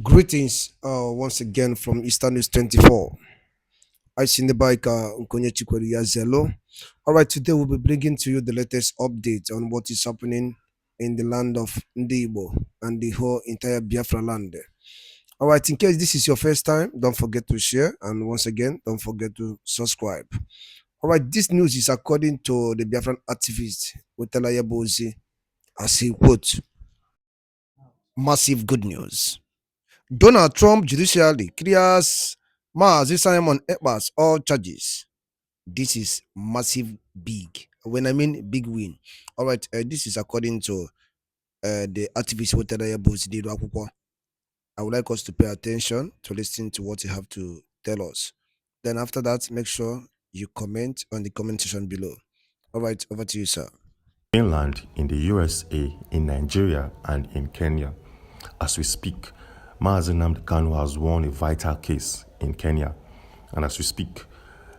Greetings once again from Eastern News 24. I see the bike Nkonye Chikweri Yazelo. All right, today we'll be bringing to you the latest update on what is happening in the land of Ndibo and the whole entire Biafra land. All right, in case this is your first time, don't forget to share, and once again, don't forget to subscribe. All right, this news is according to the Biafran activist Wetalaya Bozi, as he quotes, massive good news. Donald Trump judicially clears Maazi Simon Ekpa's all charges. This is massive big. When I mean big win. All right, this is according to the activist Wetalaya Bozi Akwukwo. I would like us to pay attention to listen to what you have to tell us. Then after that, make sure you comment on the comment section below. All right, over to you, sir. Finland, in the USA, in Nigeria, and in Kenya. As we speak, Maazi Kanu has won a vital case in Kenya. And as we speak,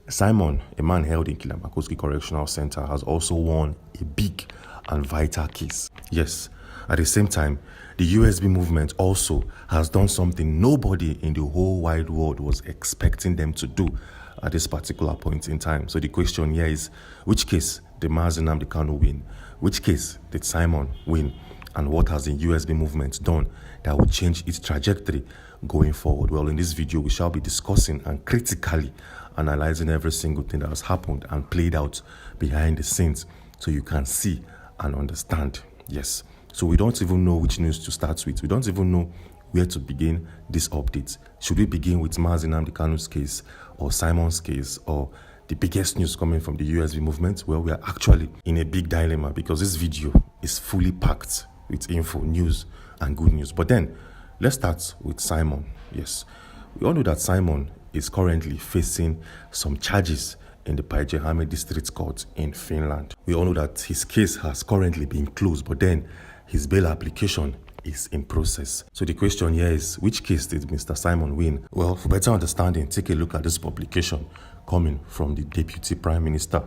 Simon, a man held in Kilamakoski Correctional Center, has also won a big and vital case. Yes, at the same time, the USB movement also has done something nobody in the whole wide world was expecting them to do at this particular point in time. So the question here is, which case did Maazi Kanu win? Which case did Simon win? And what has the USB movement done that will change its trajectory going forward? Well, in this video, we shall be discussing and critically analyzing every single thing that has happened and played out behind the scenes so you can see and understand. Yes. So we don't even know which news to start with. We don't even know where to begin this update. Should we begin with Maazi Kanu's case or Simon's case or the biggest news coming from the USB movement? Well, we are actually in a big dilemma because this video is fully packed with info, news, and good news. But then, let's start with Simon. Yes, we all know that Simon is currently facing some charges in the Päijät-Häme District Court in Finland. We all know that his case has currently been closed, but then his bail application is in process. So the question here is, which case did Mr. Simon win? Well, for better understanding, take a look at this publication coming from the Deputy Prime Minister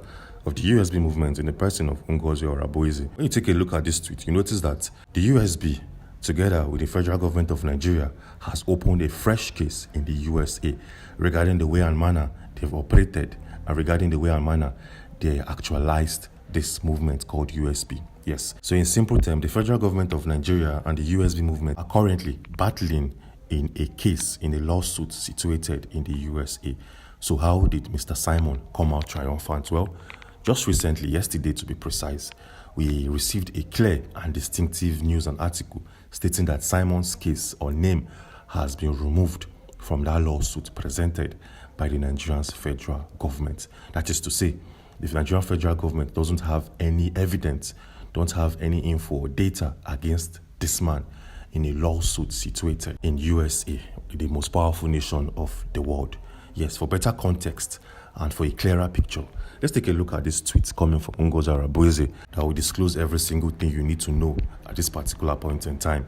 of the USB movement in the person of Ngozi Oraboize. When you take a look at this tweet, you notice that the USB, together with the federal government of Nigeria, has opened a fresh case in the USA regarding the way and manner they've operated and regarding the way and manner they actualized this movement called USB. Yes. So in simple terms, the federal government of Nigeria and the USB movement are currently battling in a case, in a lawsuit situated in the USA. So how did Mr. Simon come out triumphant? Well, just recently, yesterday to be precise, we received a clear and distinctive news and article stating that Simon's case or name has been removed from that lawsuit presented by the Nigerian federal government. That is to say, the Nigerian federal government doesn't have any evidence, don't have any info or data against this man in a lawsuit situated in USA, the most powerful nation of the world. Yes, for better context and for a clearer picture, let's take a look at this tweet coming from Ngozi Oraboize that will disclose every single thing you need to know at this particular point in time.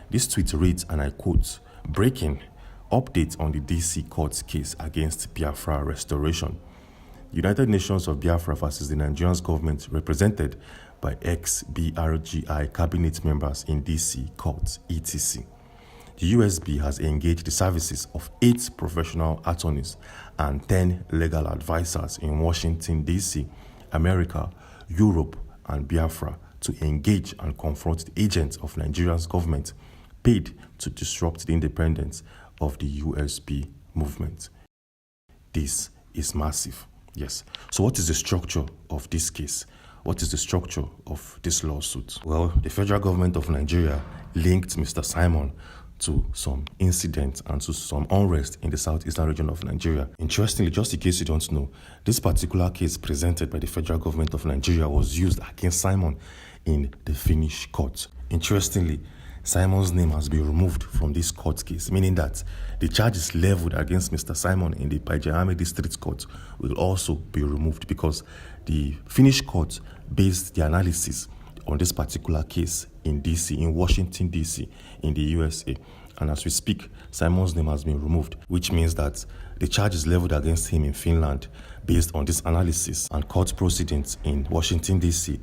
This tweet reads, and I quote, "Breaking update on the DC court's case against Biafra restoration. United Nations of Biafra versus the Nigerian government represented by ex-BRGI cabinet members in DC court, etc. The USB has engaged the services of 8 professional attorneys and 10 legal advisors in Washington, D.C., America, Europe, and Biafra to engage and confront the agents of Nigeria's government paid to disrupt the independence of the USB movement." This is massive. Yes. So what is the structure of this case? What is the structure of this lawsuit? Well, the federal government of Nigeria linked Mr. Simon to some incidents and to some unrest in the southeastern region of Nigeria. Interestingly, just in case you don't know, this particular case presented by the federal government of Nigeria was used against Simon in the Finnish court. Interestingly, Simon's name has been removed from this court case, meaning that the charges leveled against Mr. Simon in the Päijät-Häme District Court will also be removed because the Finnish court based the analysis on this particular case in DC, in Washington, D.C., in the USA. And as we speak, Simon's name has been removed, which means that the charges leveled against him in Finland based on this analysis and court proceedings in Washington, D.C.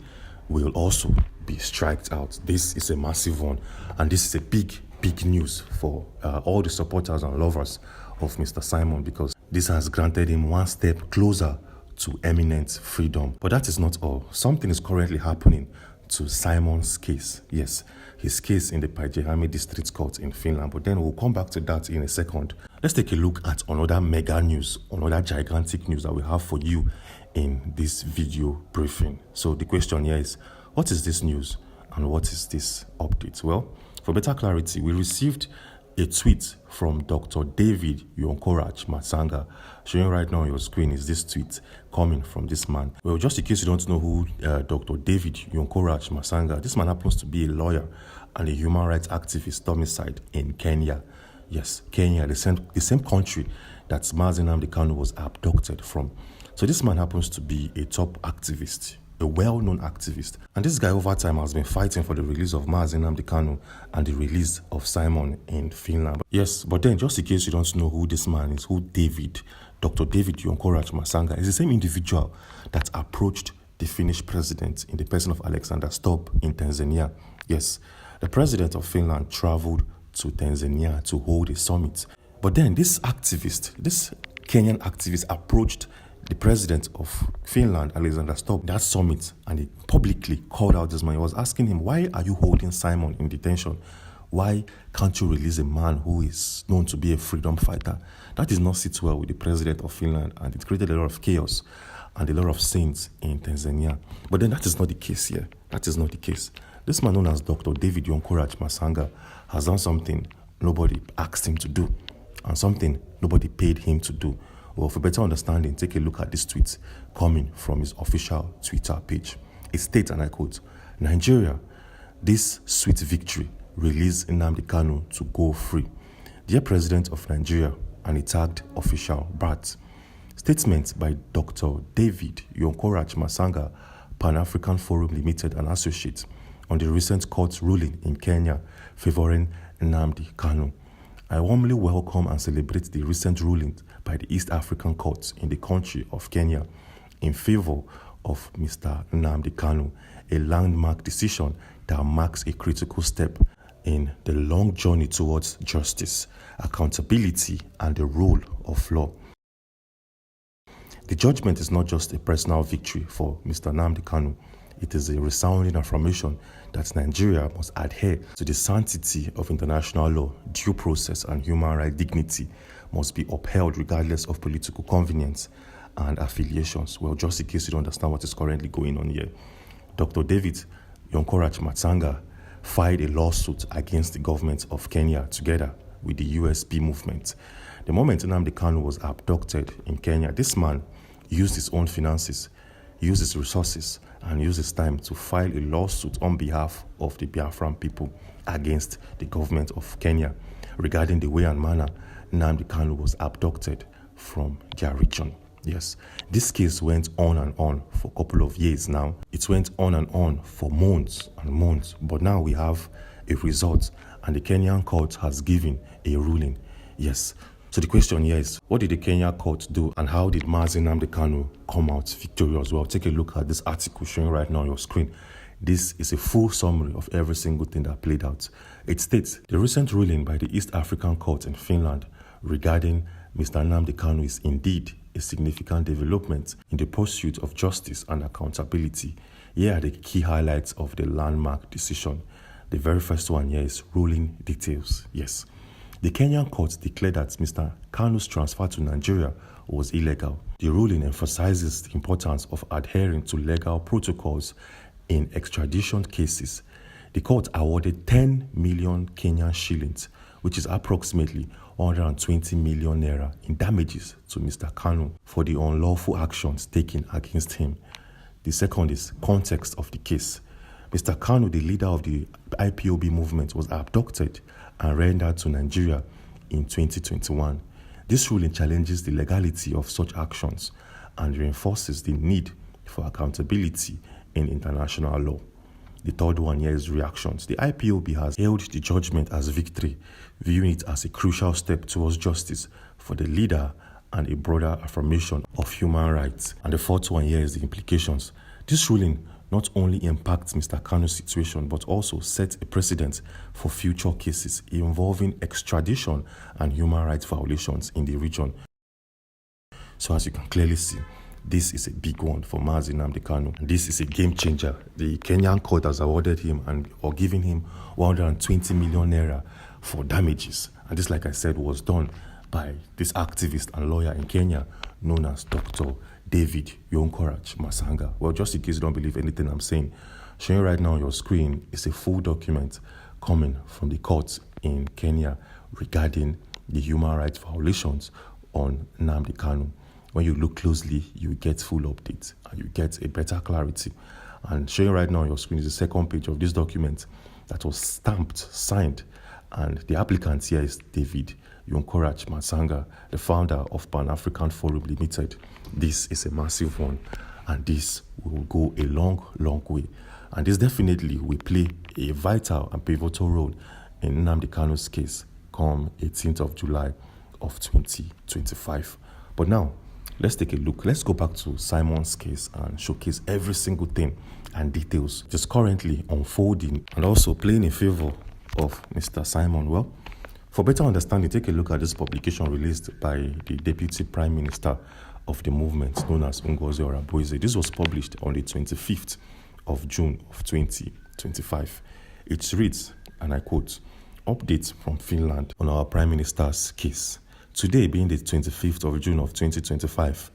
will also be striked out. This is a massive one, and this is a big big news for all the supporters and lovers of Mr. Simon, because this has granted him one step closer to eminent freedom. But that is not all. Something is currently happening to Simon's case. Yes, his case in the Päijät District Court in Finland. But then we'll come back to that in a second. Let's take a look at another mega news, another gigantic news that we have for you in this video briefing. So the question here is, what is this news and what is this update? Well, for better clarity, we received a tweet from Dr. David Yonkorach Masanga. Showing right now on your screen is this tweet coming from this man. Well, just in case you don't know who Dr. David Yonkorach Masanga, this man happens to be a lawyer and a human rights activist domiciled in Kenya. Yes, Kenya, the same country that Mazi Nnamdi Kanu was abducted from. So this man happens to be a top activist, a well-known activist. And this guy over time has been fighting for the release of Mazi Nnamdi Kanu and the release of Simon in Finland. Yes, but then just in case you don't know who this man is, who Dr. David Yonkorach Masanga is the same individual that approached the Finnish president in the person of Alexander Stubb in Tanzania. Yes, the president of Finland traveled to Tanzania to hold a summit. But then this Kenyan activist approached the president of Finland, Alexander Stubb, that summit, and he publicly called out this man. He was asking him, why are you holding Simon in detention? Why can't you release a man who is known to be a freedom fighter? That does not sit well with the president of Finland, and it created a lot of chaos and a lot of scenes in Tanzania. But then that is not the case here. That is not the case. This man known as Dr. David Yonkorach Masanga has done something nobody asked him to do and something nobody paid him to do. Well, for better understanding, take a look at this tweet coming from his official Twitter page. It states, and I quote, "Nigeria, this sweet victory, release Nnamdi Kanu to go free. Dear President of Nigeria," and he tagged official BRAT. Statement by Dr. David Yonkorach Masanga, Pan-African Forum Limited and Associates, on the recent court ruling in Kenya favoring Nnamdi Kanu. I warmly welcome and celebrate the recent ruling by the East African courts in the country of Kenya in favor of Mr. Nnamdi Kanu, a landmark decision that marks a critical step in the long journey towards justice, accountability, and the rule of law. The judgment is not just a personal victory for Mr. Nnamdi Kanu. It is a resounding affirmation that Nigeria must adhere to the sanctity of international law, due process, and human right dignity must be upheld regardless of political convenience and affiliations. Well, just in case you don't understand what is currently going on here, Dr. David Yonkorach Masanga filed a lawsuit against the government of Kenya together with the USP movement. The moment Nnamdi Kanu was abducted in Kenya, this man used his own finances, used his resources, and used his time to file a lawsuit on behalf of the Biafran people against the government of Kenya regarding the way and manner Nnamdi Kanu was abducted from their region. Yes, this case went on and on for a couple of years now. It went on and on for months and months, but now we have a result, and the Kenyan court has given a ruling. Yes. So the question here is, what did the Kenya court do, and how did Mazi Nnamdi Kanu come out victorious? Well, take a look at this article showing right now on your screen. This is a full summary of every single thing that played out. It states, the recent ruling by the East African court in Finland regarding Mr. Nnamdi Kanu is indeed a significant development in the pursuit of justice and accountability. Here are the key highlights of the landmark decision. The very first one here is ruling details. Yes. The Kenyan court declared that Mr. Kanu's transfer to Nigeria was illegal. The ruling emphasizes the importance of adhering to legal protocols in extradition cases. The court awarded 10 million Kenyan shillings, which is approximately 120 million naira, in damages to Mr. Kanu for the unlawful actions taken against him. The second is context of the case. Mr. Kanu, the leader of the IPOB movement, was abducted and rendered to Nigeria in 2021. This ruling challenges the legality of such actions and reinforces the need for accountability in international law. The third one here is reactions. The IPOB has hailed the judgment as victory, viewing it as a crucial step towards justice for the leader and a broader affirmation of human rights. And the fourth one here is the implications. This ruling not only impacts Mr. Kanu's situation, but also sets a precedent for future cases involving extradition and human rights violations in the region. So as you can clearly see, this is a big one for Mazi Nnamdi Kanu. This is a game changer. The Kenyan court has awarded him or given him 120 million naira for damages. And this, like I said, was done by this activist and lawyer in Kenya known as Dr. David Yonkorach Masanga. Well, just in case you don't believe anything I'm saying, showing right now on your screen is a full document coming from the courts in Kenya regarding the human rights violations on Nnamdi Kanu. When you look closely, you get full updates and you get a better clarity. And showing right now on your screen is the second page of this document that was stamped, signed, and the applicant here is David Yonkorach Masanga, the founder of Pan-African Forum Limited. This is a massive one, and this will go a long, long way. And this definitely will play a vital and pivotal role in Nnamdi Kanu's case come 18th of July of 2025. But now, let's take a look. Let's go back to Simon's case and showcase every single thing and details just currently unfolding and also playing in favor of Mr. Simon. Well, for better understanding, take a look at this publication released by the Deputy Prime Minister of the movement known as Ngozi Orabueze. This was published on the 25th of June of 2025. It reads, and I quote, "Update from Finland on our Prime Minister's case. Today being the 25th of June of 2025,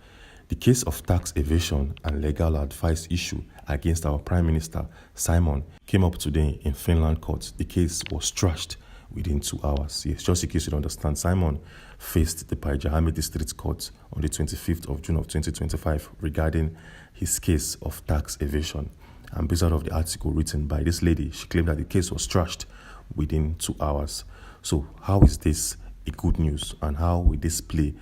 the case of tax evasion and legal advice issue against our Prime Minister, Simon, came up today in Finland court. The case was trashed within 2 hours." Yes, just in case you don't understand, Simon faced the Paijahame District Court on the 25th of June of 2025 regarding his case of tax evasion. And based out of the article written by this lady, she claimed that the case was trashed within 2 hours. So how is this a good news, and how will this play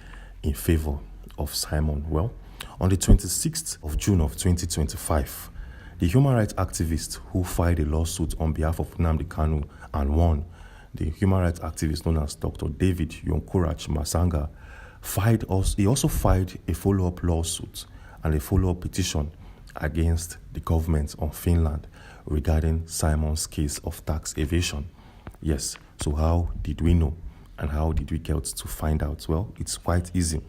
in favor of Simon? Well, on the 26th of June of 2025, the human rights activist who filed a lawsuit on behalf of Nnamdi Kanu and won, the human rights activist known as Dr. David Yonkorach Masanga, he also filed a follow-up lawsuit and a follow-up petition against the government of Finland regarding Simon's case of tax evasion. Yes, so how did we know? And how did we get to find out? Well, it's quite easy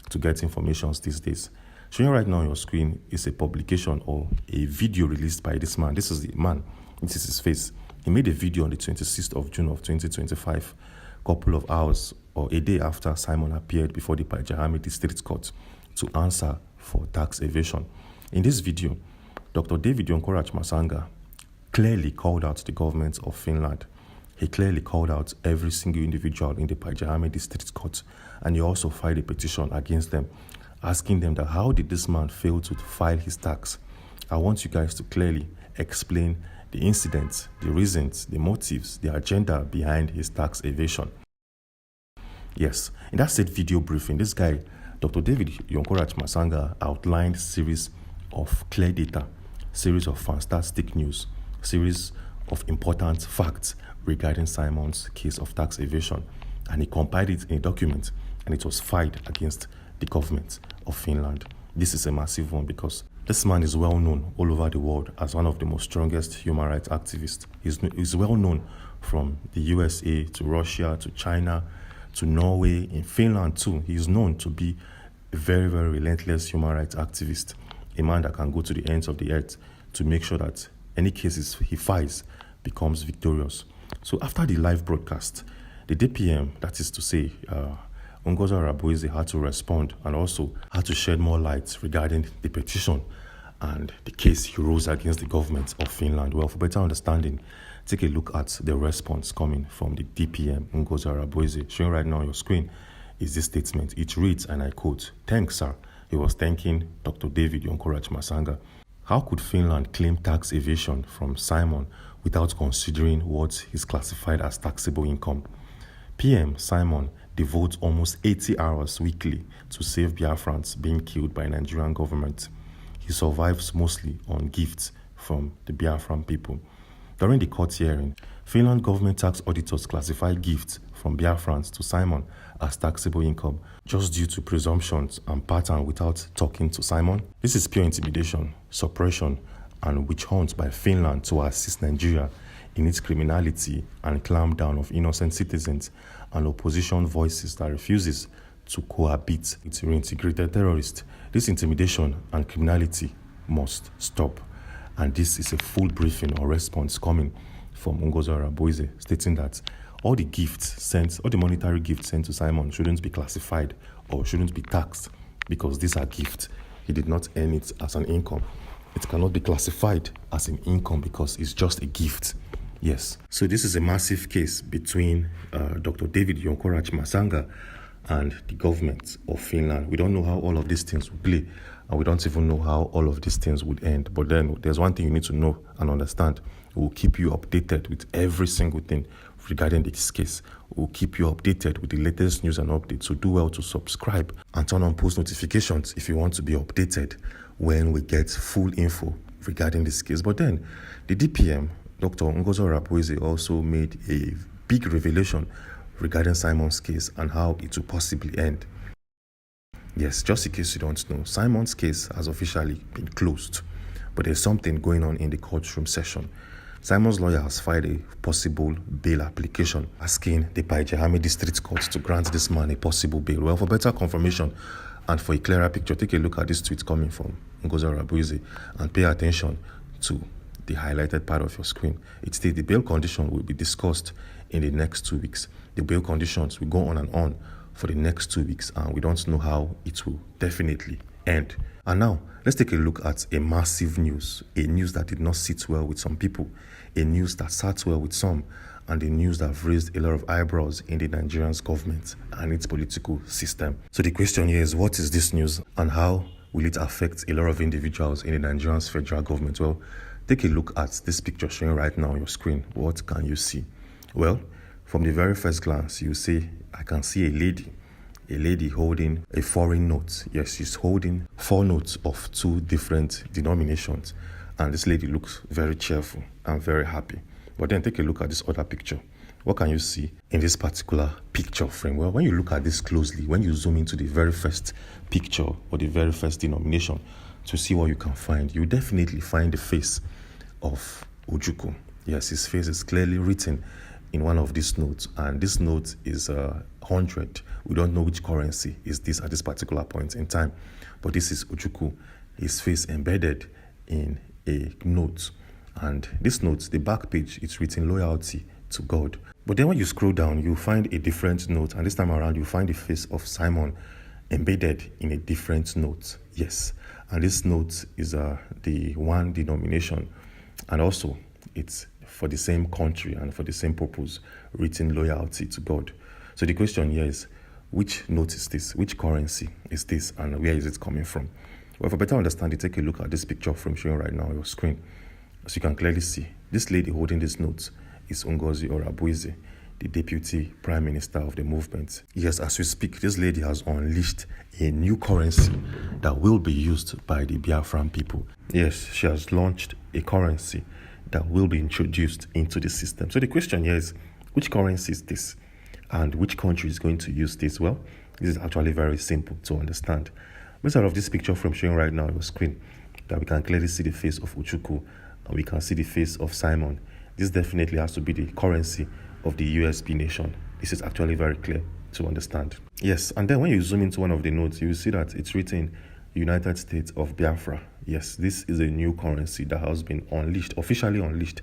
to get information these days. Showing right now on your screen is a publication or a video released by this man. This is the man. This is his face. He made a video on the 26th of June of 2025, a couple of hours or a day after Simon appeared before the Paijahame District Court to answer for tax evasion. In this video, Dr. David Yonkorach Masanga clearly called out the government of Finland. He clearly called out every single individual in the Paijahame District Court, and he also filed a petition against them, asking them that how did this man fail to file his tax? I want you guys to clearly explain the incidents, the reasons, the motives, the agenda behind his tax evasion. Yes, in that said video briefing, this guy, Dr. David Yonkorach Masanga, outlined a series of clear data, series of fantastic news, series of important facts regarding Simon's case of tax evasion, and he compiled it in a document, and it was filed against the government of Finland. This is a massive one because this man is well known all over the world as one of the most strongest human rights activists. He's well known from the USA to Russia to China to Norway. In Finland too, he is known to be a very, very relentless human rights activist, a man that can go to the ends of the earth to make sure that any cases he files becomes victorious. So after the live broadcast, the DPM, that is to say, Ngozi Orabueze, had to respond and also had to shed more light regarding the petition and the case he rose against the government of Finland. Well, for better understanding, take a look at the response coming from the DPM, Ngozi Orabueze. Showing right now on your screen is this statement. It reads, and I quote, "Thanks, sir." He was thanking Dr. David Yonkorach Masanga. "How could Finland claim tax evasion from Simon without considering what is classified as taxable income? PM Simon devotes almost 80 hours weekly to save Biafans being killed by Nigerian government. He survives mostly on gifts from the Biafran people. During the court hearing, Finland government tax auditors classified gifts from Biafrans to Simon as taxable income just due to presumptions and pattern without talking to Simon. This is pure intimidation, suppression, and witch hunt by Finland to assist Nigeria in its criminality and clamp down of innocent citizens and opposition voices that refuses to cohabit with reintegrated terrorists. This intimidation and criminality must stop. And this is a full briefing or response coming from Ngozi Araboise, stating that all the monetary gifts sent to Simon shouldn't be classified or shouldn't be taxed because these are gifts. He did not earn it as an income. It cannot be classified as an income because it's just a gift. Yes. So this is a massive case between Dr. David Yonkorach Masanga and the government of Finland. We don't know how all of these things will play, and we don't even know how all of these things would end. But then there's one thing you need to know and understand. We'll keep you updated with every single thing regarding this case. We'll keep you updated with the latest news and updates. So do well to subscribe and turn on post notifications if you want to be updated when we get full info regarding this case. But then the DPM, Dr. Ngozi Araboise, also made a big revelation regarding Simon's case and how it will possibly end. Yes, just in case you don't know, Simon's case has officially been closed, but there's something going on in the courtroom session. Simon's lawyer has filed a possible bail application asking the Baijehami District Court to grant this man a possible bail. Well, for better confirmation and for a clearer picture, take a look at this tweet coming from Ngozi Araboise and pay attention to the highlighted part of your screen. It states the bail condition will be discussed in the next 2 weeks. The bail conditions will go on and on for the next 2 weeks, and we don't know how it will definitely end. And now, let's take a look at a massive news, a news that did not sit well with some people, a news that sat well with some, and a news that have raised a lot of eyebrows in the Nigerian government and its political system. So the question here is, what is this news and how will it affect a lot of individuals in the Nigerian federal government? Well, take a look at this picture showing right now on your screen. What can you see? Well, from the very first glance, you see, I can see a lady holding a foreign note. Yes, she's holding 4 notes of 2 different denominations. And this lady looks very cheerful and very happy. But then take a look at this other picture. What can you see in this particular picture frame? Well, when you look at this closely, when you zoom into the very first picture or the very first denomination to see what you can find, you definitely find the face of Ojukwu. Yes, his face is clearly written in one of these notes, and this note is 100. We don't know which currency is this at this particular point in time, but this is Ojukwu, his face embedded in a note. And this note, the back page, it's written loyalty to God. But then when you scroll down, you find a different note, and this time around you find the face of Simon embedded in a different note. Yes, and this note is the one denomination, and also it's for the same country and for the same purpose, written loyalty to God. So the question here is, which note is this? Which currency is this? And where is it coming from? Well, for better understanding, take a look at this picture frame showing right now on your screen. As you can clearly see, this lady holding this note is Ngozi Araboise, the Deputy Prime Minister of the movement. Yes, as we speak, this lady has unleashed a new currency that will be used by the Biafran people. Yes, she has launched a currency that will be introduced into the system. So the question here is, which currency is this? And which country is going to use this? Well, this is actually very simple to understand. Based out of this picture from showing right now on your screen, that we can clearly see the face of Ojukwu and we can see the face of Simon. This definitely has to be the currency of the USB nation. This is actually very clear to understand. Yes, and then when you zoom into one of the notes, you will see that it's written United States of Biafra. Yes, this is a new currency that has been unleashed, officially unleashed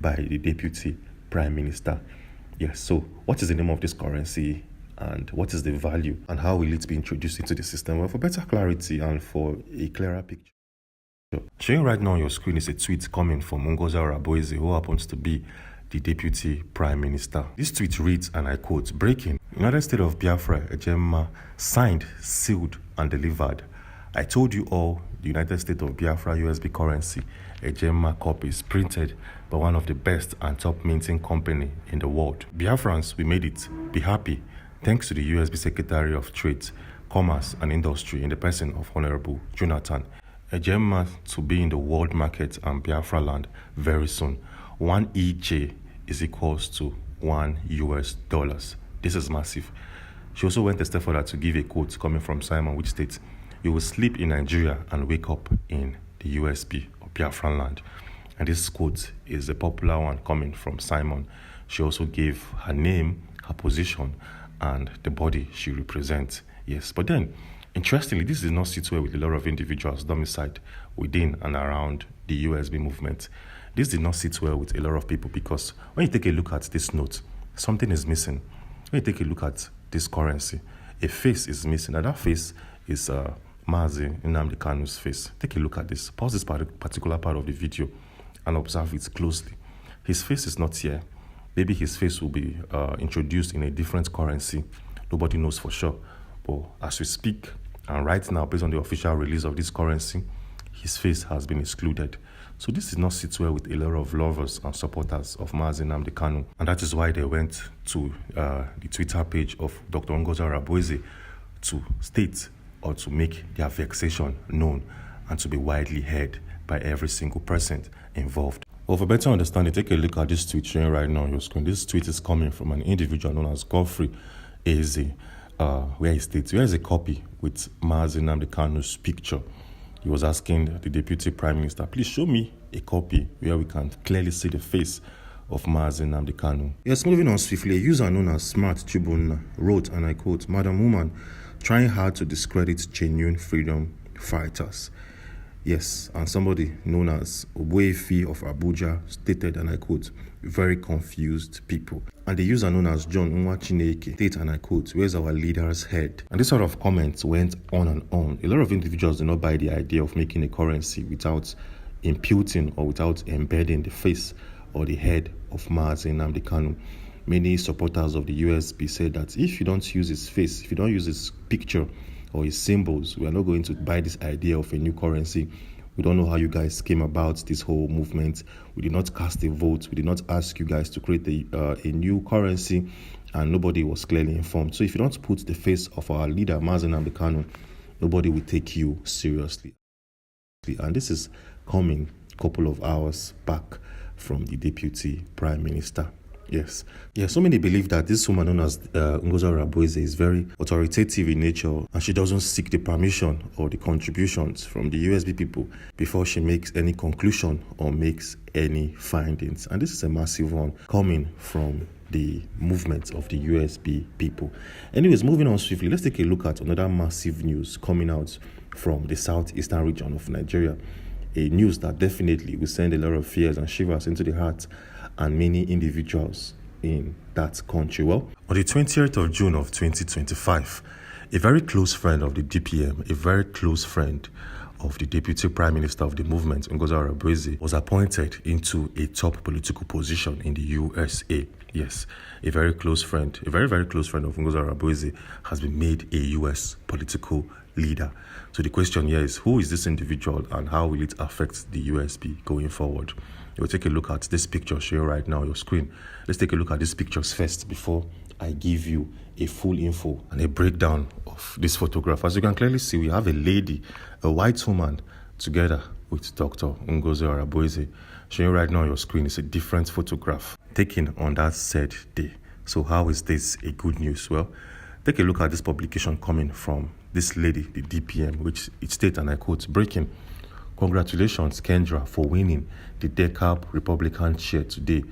by the Deputy Prime Minister. Yes, so what is the name of this currency and what is the value and how will it be introduced into the system? Well, for better clarity and for a clearer picture, showing right now on your screen is a tweet coming from Ngozi Araboise, who happens to be the Deputy Prime Minister. This tweet reads, and I quote, "Breaking, United States of Biafra, Ejemma, signed, sealed, and delivered. I told you all, the United States of Biafra USB currency, Ejemma copies, printed by one of the best and top minting company in the world. Biafrans, we made it. Be happy. Thanks to the USB Secretary of Trade, Commerce and Industry in the person of Honorable Jonathan. Ejemma to be in the world market and Biafra land very soon. 1 EJ is equals to $1. This is massive." She also went a step further to give a quote coming from Simon, which states, "You will sleep in Nigeria and wake up in the USB of Biafran land. And this quote is a popular one coming from Simon. She also gave her name, her position, and the body she represents. Yes, but then, interestingly, this did not sit well with a lot of individuals domiciled within and around the USB movement. This did not sit well with a lot of people because when you take a look at this note, something is missing. When you take a look at this currency, a face is missing. And that face is Mazi Nnamdi Kanu's face. Take a look at this. Pause this particular part of the video and observe it closely. His face is not here. Maybe his face will be introduced in a different currency. Nobody knows for sure. But as we speak, and right now, based on the official release of this currency, his face has been excluded. So this did not sit well with a lot of lovers and supporters of Mazi Nnamdi Kanu. And that is why they went to the Twitter page of Dr. Ngozi Arabueze to state or to make their vexation known and to be widely heard by every single person involved. Well, for better understanding, take a look at this tweet showing right now on your screen. This tweet is coming from an individual known as Govt Eze, where he states, "Here is a copy with Mazi Nnamdi Kanu's picture." He was asking the Deputy Prime Minister, please show me a copy where we can clearly see the face of Mazi Nnamdi Kanu. Yes, moving on swiftly, a user known as Smart Tribune wrote, and I quote, "Madam Woman trying hard to discredit genuine freedom fighters." Yes, and somebody known as Obuefi of Abuja stated, and I quote, "Very confused people." And the user known as John Nwachineke stated, and I quote, "Where's our leader's head?" And this sort of comments went on and on. A lot of individuals do not buy the idea of making a currency without imputing or without embedding the face or the head of Mazi Nnamdi Kanu. Many supporters of the USB said that if you don't use his face, if you don't use his picture or his symbols, we are not going to buy this idea of a new currency. We don't know how you guys came about this whole movement. We did not cast a vote. We did not ask you guys to create a new currency, and nobody was clearly informed. So if you don't put the face of our leader, Mazi Nnamdi Kanu, nobody will take you seriously. And this is coming a couple of hours back from the Deputy Prime Minister. Yes. So many believe that this woman known as Ngozi Arabueze is very authoritative in nature, and she doesn't seek the permission or the contributions from the USB people before she makes any conclusion or makes any findings. And this is a massive one coming from the movement of the USB people. Anyways, moving on swiftly, let's take a look at another massive news coming out from the southeastern region of Nigeria. A news that definitely will send a lot of fears and shivers into the heart and many individuals in that country. Well, on the 20th of June of 2025, a very close friend of the DPM, a very close friend of the Deputy Prime Minister of the movement, Ngozi Arabueze, was appointed into a top political position in the USA. Yes, a very close friend, a very, very close friend of Ngozi Arabueze has been made a US political leader. So the question here is, who is this individual and how will it affect the USB going forward? We'll take a look at this picture showing right now on your screen. Let's take a look at these pictures first before I give you a full info and a breakdown of this photograph. As you can clearly see, we have a lady, a white woman, together with Dr. Ngozi Arabueze. Showing right now on your screen is a different photograph taken on that said day. So how is this a good news? Well, take a look at this publication coming from this lady, the DPM, which it states, and I quote, "Breaking. Congratulations, Kendra, for winning the DECAB Republican chair today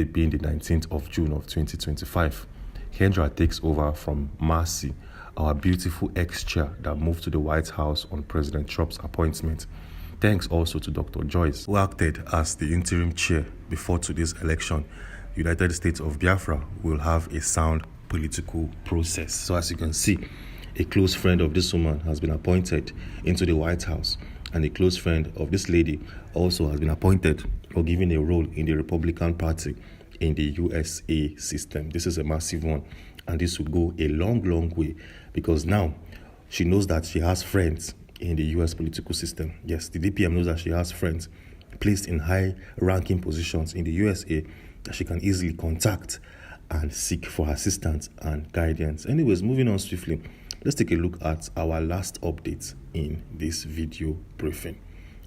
being the 19th of June of 2025. Kendra takes over from Marcy, our beautiful ex-chair that moved to the White House on President Trump's appointment. Thanks also to Dr. Joyce, who acted as the interim chair before today's election. The United States of Biafra will have a sound political process." So as you can see, a close friend of this woman has been appointed into the White House, and a close friend of this lady also has been appointed or given a role in the Republican Party in the USA system. This is a massive one, and this will go a long, long way because now she knows that she has friends in the US political system. Yes, the DPM knows that she has friends placed in high-ranking positions in the USA that she can easily contact and seek for assistance and guidance. Anyways, moving on swiftly, let's take a look at our last update in this video briefing.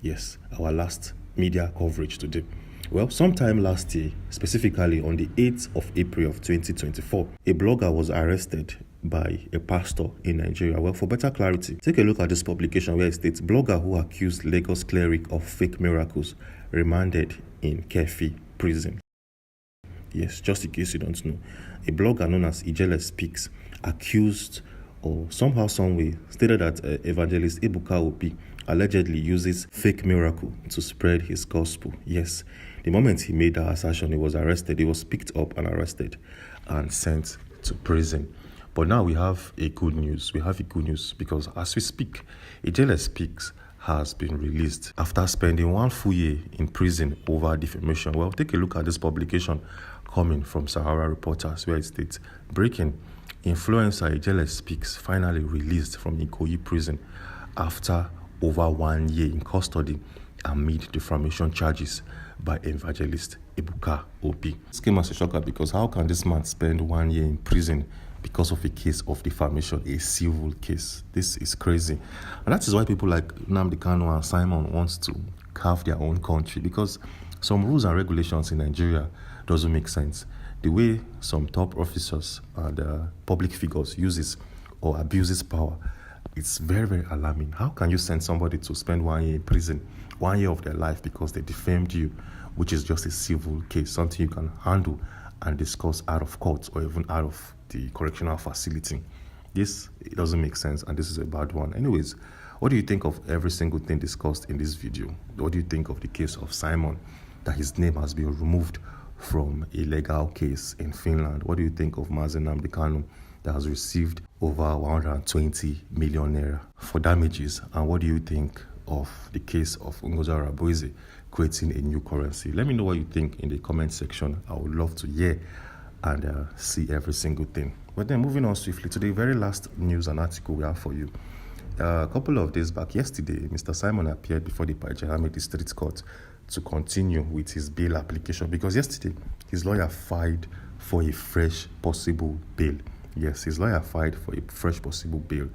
Yes, our last media coverage today. Well, sometime last year, specifically on the 8th of April of 2024, a blogger was arrested by a pastor in Nigeria. Well, for better clarity, take a look at this publication where it states blogger who accused Lagos cleric of fake miracles remanded in Kefi prison. Yes, just in case you don't know, a blogger known as Ijele Speaks accused or somehow, some way stated that evangelist Ebuka Obi allegedly uses fake miracle to spread his gospel. Yes, the moment he made that assertion, he was arrested. He was picked up and arrested and sent to prison. But now we have a good news. We have a good news because as we speak, Ijele Speaks has been released after spending 1 full year in prison over defamation. Well, take a look at this publication coming from Sahara Reporters where it states, breaking, influencer Ijele Speaks finally released from Ikoyi prison after over 1 year in custody amid defamation charges by evangelist Ebuka Obi. This came as a shocker because how can this man spend 1 year in prison because of a case of defamation, a civil case? This is crazy. And that is why people like Nnamdi Kanu and Simon wants to carve their own country, because some rules and regulations in Nigeria doesn't make sense. The way some top officers and public figures uses or abuses power, it's very, very alarming. How can you send somebody to spend 1 year in prison, 1 year of their life because they defamed you, which is just a civil case, something you can handle and discuss out of court or even out of the correctional facility? This, it doesn't make sense, and this is a bad one. Anyways, what do you think of every single thing discussed in this video? What do you think of the case of Simon, that his name has been removed from a legal case in Finland? What do you think of Nnamdi Kanu, that has received over 120 million naira for damages? And what do you think of the case of Ngozi Raboise creating a new currency? Let me know what you think in the comment section. I would love to hear and see every single thing. But then moving on swiftly to the very last news and article we have for you. A couple of days back, yesterday, Mr. Simon appeared before the Pajahami District Court to continue with his bail application, because yesterday his lawyer filed for a fresh possible bail. Yes, his lawyer filed for a fresh possible bail,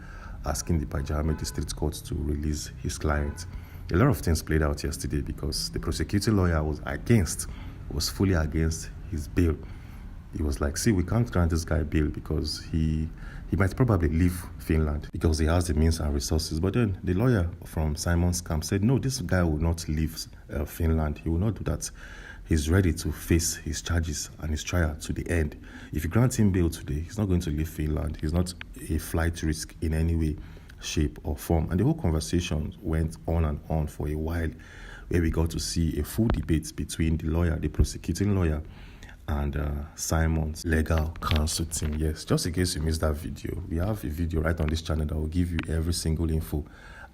asking the Pajahami District Court to release his client. A lot of things played out yesterday because the prosecuting lawyer was fully against his bail. He was like, see, we can't grant this guy bail because he might probably leave Finland because he has the means and resources. But then the lawyer from Simon's camp said, no, this guy will not leave Finland. He will not do that. He's ready to face his charges and his trial to the end. If you grant him bail today, he's not going to leave Finland. He's not a flight risk in any way, shape, or form. And the whole conversation went on and on for a while, where we got to see a full debate between the lawyer, the prosecuting lawyer, and Simon's legal counsel team. Yes, just in case you missed that video, we have a video right on this channel that will give you every single info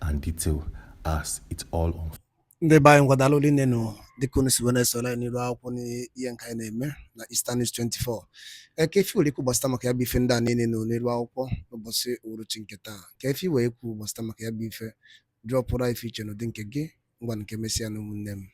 and detail as it's all on. Ndị be anyị ngwadalụ ole nọ dịka unu si wee na-esola n'iru akwụkwọ n'ihe nke anyị na-eme na Eastern News 24. Ka efi were ikwu gbasịta maka ya bụ ife ndị a niile nọ n'iru akwụkwọ n'ụbọchị uhuruchi nke taa. Ka efi wee ikwu gbasịta maka ya bụ ife drọpụrụ ife iche n'ụdị nke gị ngwa nke mesịa na ụmụnne m.